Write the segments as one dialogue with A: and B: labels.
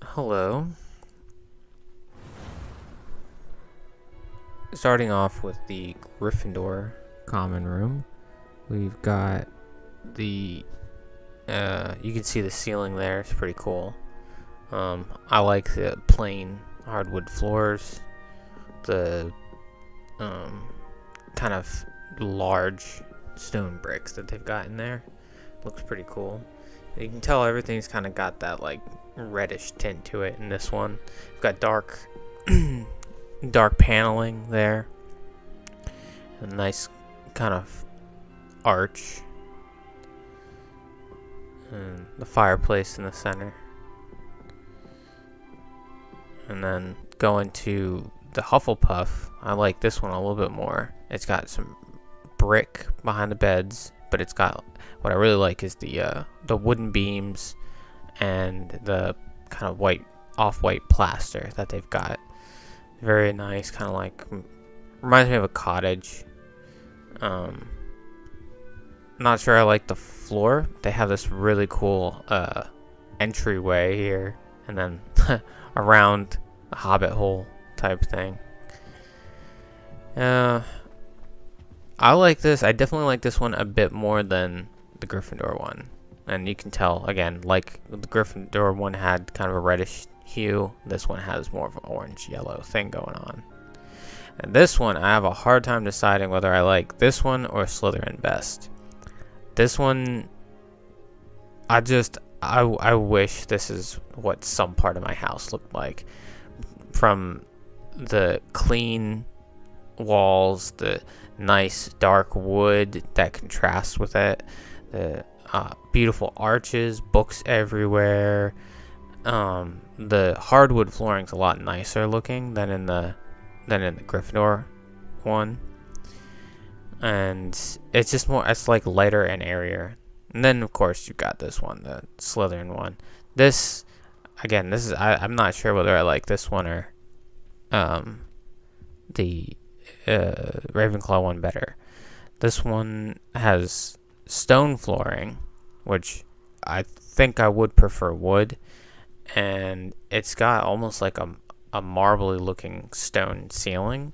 A: Hello. Starting off with the Gryffindor common room, we've got the you can see the ceiling there. It's pretty cool. I like the plain hardwood floors, the kind of large stone bricks that they've got in there. Looks pretty cool. You can tell everything's kind of got that like reddish tint to it in this one. We've got dark paneling there. A nice kind of arch. And the fireplace in the center. And then going to the Hufflepuff, I like this one a little bit more. It's got some brick behind the beds, but it's got what I really like is the wooden beams and the kind of off-white plaster that they've got. Very nice, kind of like reminds me of a cottage. Not sure I like the floor. They have this really cool entryway here, and then around a hobbit hole type thing. I like this. I definitely like this one a bit more than the Gryffindor one. And you can tell, again, like the Gryffindor one had kind of a reddish hue. This one has more of an orange-yellow thing going on. And this one, I have a hard time deciding whether I like this one or Slytherin best. This one, I wish this is what some part of my house looked like. From the clean walls, the nice dark wood that contrasts with it, the beautiful arches, books everywhere. The hardwood flooring's a lot nicer looking than in the Gryffindor one, and it's just more. It's like lighter and airier. And then of course you got this one, the Slytherin one. This again, this is I'm not sure whether I like this one or the Ravenclaw one better. This one has stone flooring, which I think I would prefer wood, and it's got almost like a marbly looking stone ceiling.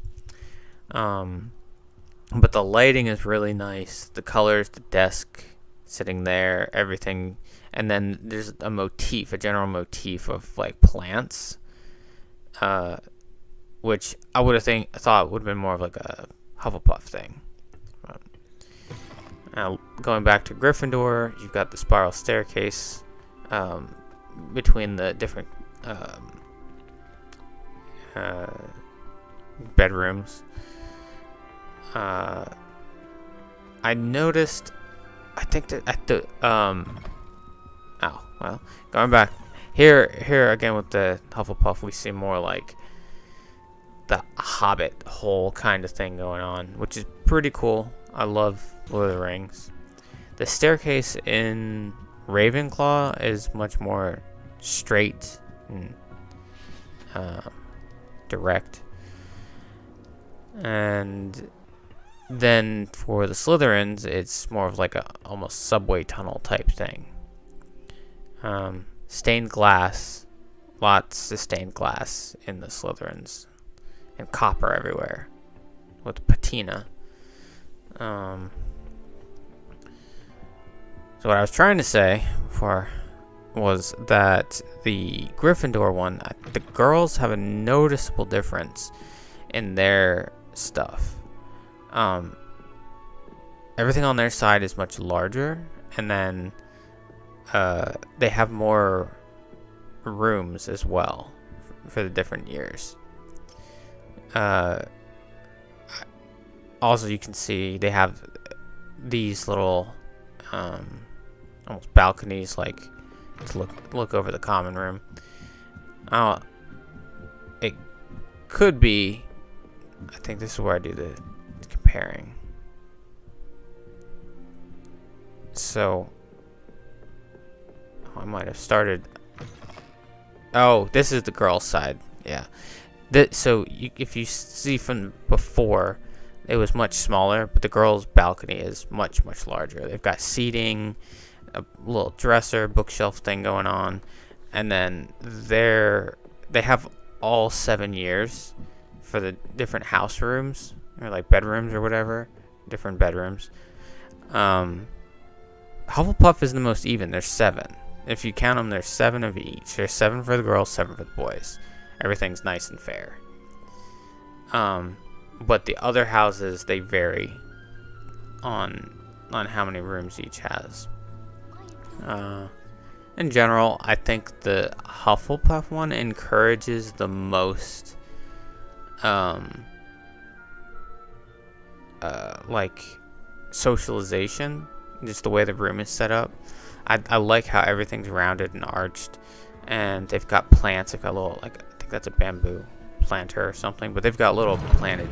A: But the lighting is really nice. The colors, the desk sitting there, everything, and then there's a general motif of like plants, which I would have thought would have been more of like a Hufflepuff thing. Now, going back to Gryffindor, you've got the spiral staircase between the different bedrooms. I noticed, I think that at the going back here again with the Hufflepuff, we see more like the Hobbit hole kind of thing going on, which is pretty cool. I love Lord of the Rings. The staircase in Ravenclaw is much more straight and direct. And then for the Slytherins, it's more of like a almost subway tunnel type thing. Stained glass, lots of stained glass in the Slytherins, and copper everywhere with patina. So what I was trying to say before was that the Gryffindor one, the girls have a noticeable difference in their stuff. Everything on their side is much larger, and then they have more rooms as well for the different years. Also, you can see they have these little almost balconies, like to look over the common room. It could be. I think this is where I do the comparing. So I might have started. Oh, this is the girls' side. Yeah. So if you see from before, it was much smaller, but the girls' balcony is much, much larger. They've got seating, a little dresser, bookshelf thing going on. And then they have all 7 years for the different house rooms, or like bedrooms or whatever, different bedrooms. Hufflepuff is the most even. There's 7. If you count them, there's 7 of each. There's 7 for the girls, 7 for the boys. Everything's nice and fair. But the other houses, they vary on how many rooms each has. In general, I think the Hufflepuff one encourages the most like socialization, just the way the room is set up. I like how everything's rounded and arched, and they've got plants. They've got little, like, I think that's a bamboo planter or something, but they've got little planted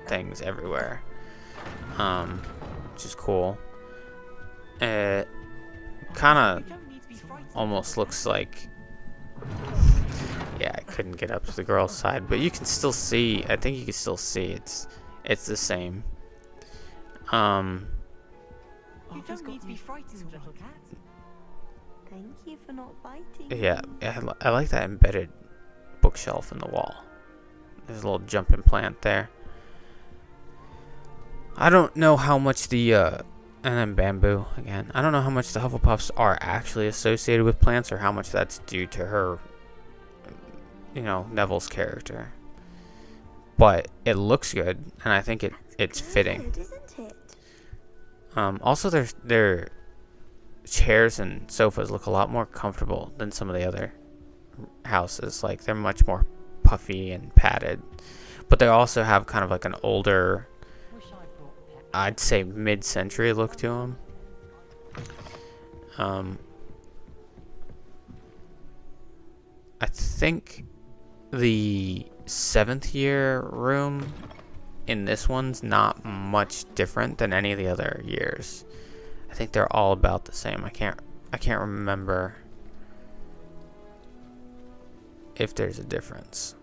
A: things everywhere, which is cool. It kind of almost looks like, yeah, I couldn't get up to the girls' side, but you can still see. I think you can still see it's the same.
B: You don't need to be frightened, little cat.
C: Thank you for not biting.
A: Yeah, I like that embedded bookshelf in the wall. There's a little jumping plant there. I don't know how much the and then bamboo again. I don't know how much the Hufflepuffs are actually associated with plants, or how much that's due to her, Neville's character. But it looks good, and I think it's fitting.
C: Isn't it?
A: Also, their chairs and sofas look a lot more comfortable than some of the other houses. Like, they're much more puffy and padded, but they also have kind of like an older, I'd say mid-century look to them. I think the 7th year room in this one's not much different than any of the other years. I think they're all about the same. I can't remember if there's a difference.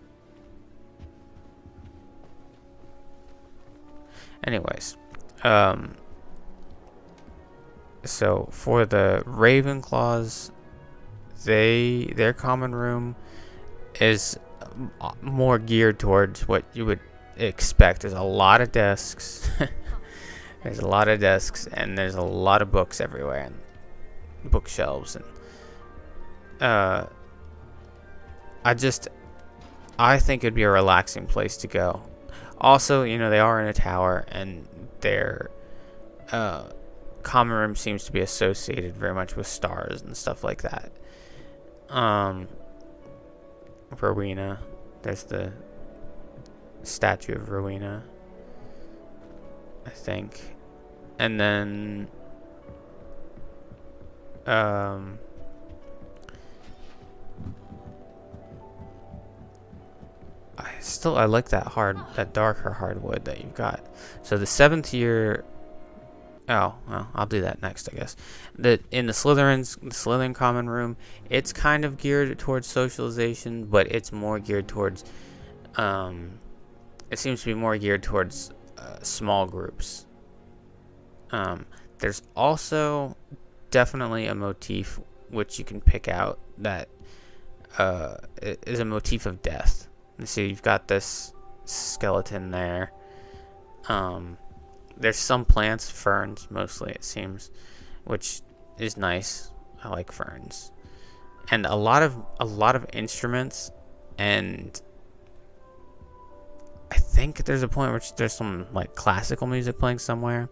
A: Anyways, so for the Ravenclaws, their common room is more geared towards what you would expect. There's a lot of desks. There's a lot of desks, and there's a lot of books everywhere, and bookshelves, and I think it'd be a relaxing place to go. Also, they are in a tower, and their common room seems to be associated very much with stars and stuff like that. Rowena, there's the statue of Rowena, I think. And then I like that darker hardwood that you've got. So the 7th year, oh well, I'll do that next, I guess. In the Slytherin common room, it's kind of geared towards socialization, but it's more geared towards it seems to be more geared towards small groups. There's also definitely a motif which you can pick out that is a motif of death. You see, you've got this skeleton there. There's some plants, ferns mostly, it seems, which is nice. I like ferns, and a lot of instruments, and I think there's a point where there's some like classical music playing somewhere.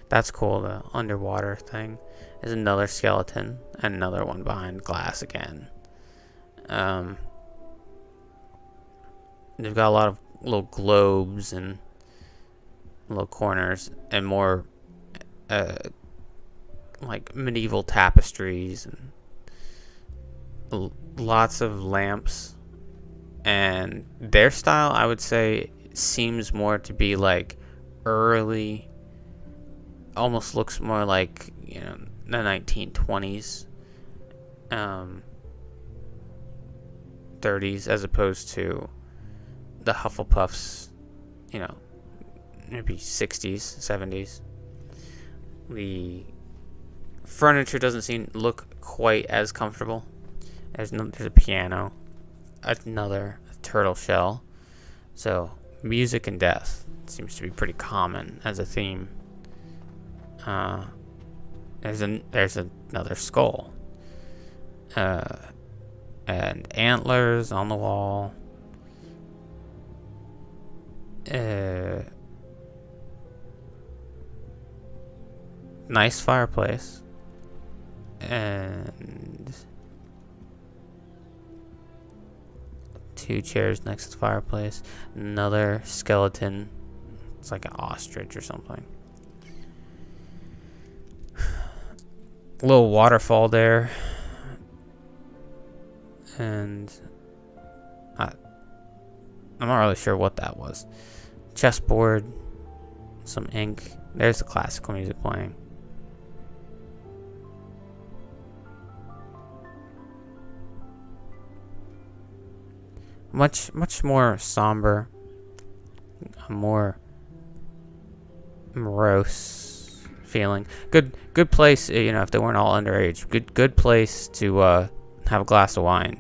A: That's cool. The underwater thing. There's another skeleton and another one behind glass again. They've got a lot of little globes and little corners, and more like medieval tapestries, and lots of lamps. And their style, I would say, seems more to be like early, almost looks more like the 1920s, 30s, as opposed to the Hufflepuffs, maybe 60s, 70s. The furniture doesn't look quite as comfortable. There's a piano, another turtle shell. So music and death seems to be pretty common as a theme. There's another skull, and antlers on the wall. Nice fireplace, and 2 chairs next to the fireplace. Another skeleton. It's like an ostrich or something. A little waterfall there, and I'm not really sure what that was. Chessboard, some ink. There's the classical music playing. Much more somber, more morose feeling. Good place, you know, if they weren't all underage. Good place to have a glass of wine.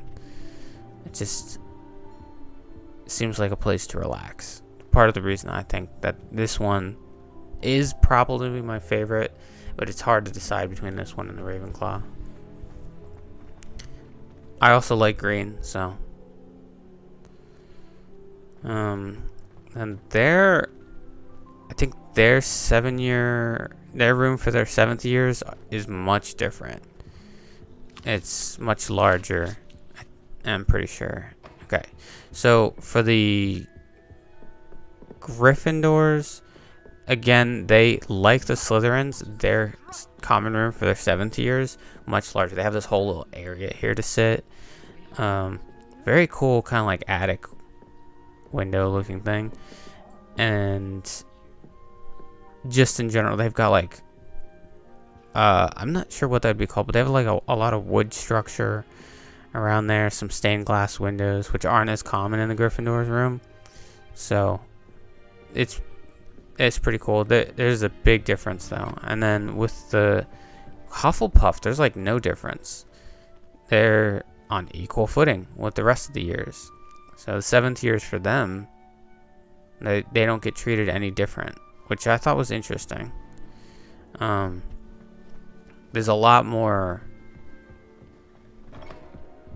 A: It just seems like a place to relax. Part of the reason I think that this one is probably my favorite, but it's hard to decide between this one and the Ravenclaw. I also like green, so. And I think their room for their 7th years is much different. It's much larger, I'm pretty sure. Okay, so for the Gryffindors, again, they, like the Slytherins, their common room for their 7th years, much larger. They have this whole little area here to sit. Very cool, kind of like attic window looking thing. And just in general, they've got like, I'm not sure what that'd be called, but they have like a lot of wood structure around there. Some stained glass windows, which aren't as common in the Gryffindor's room. So it's pretty cool. There's a big difference though. And then with the Hufflepuff, there's like no difference. They're on equal footing with the rest of the years. So the 7th years for them, they don't get treated any different, which I thought was interesting. There's a lot more.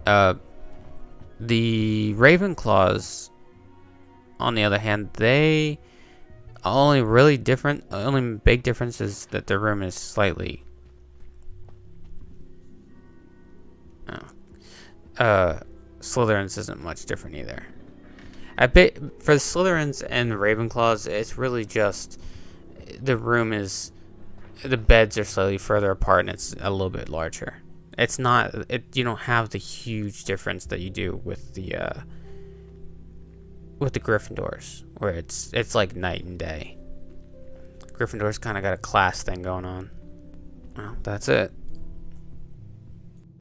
A: The Ravenclaws, on the other hand, they only big difference is that their room is slightly. Slytherins isn't much different either. I bet for the Slytherins and Ravenclaws, it's really just the beds are slightly further apart and it's a little bit larger. It's not. You don't have the huge difference that you do with the Gryffindors, where it's like night and day. Gryffindor's kind of got a class thing going on. Well, that's it.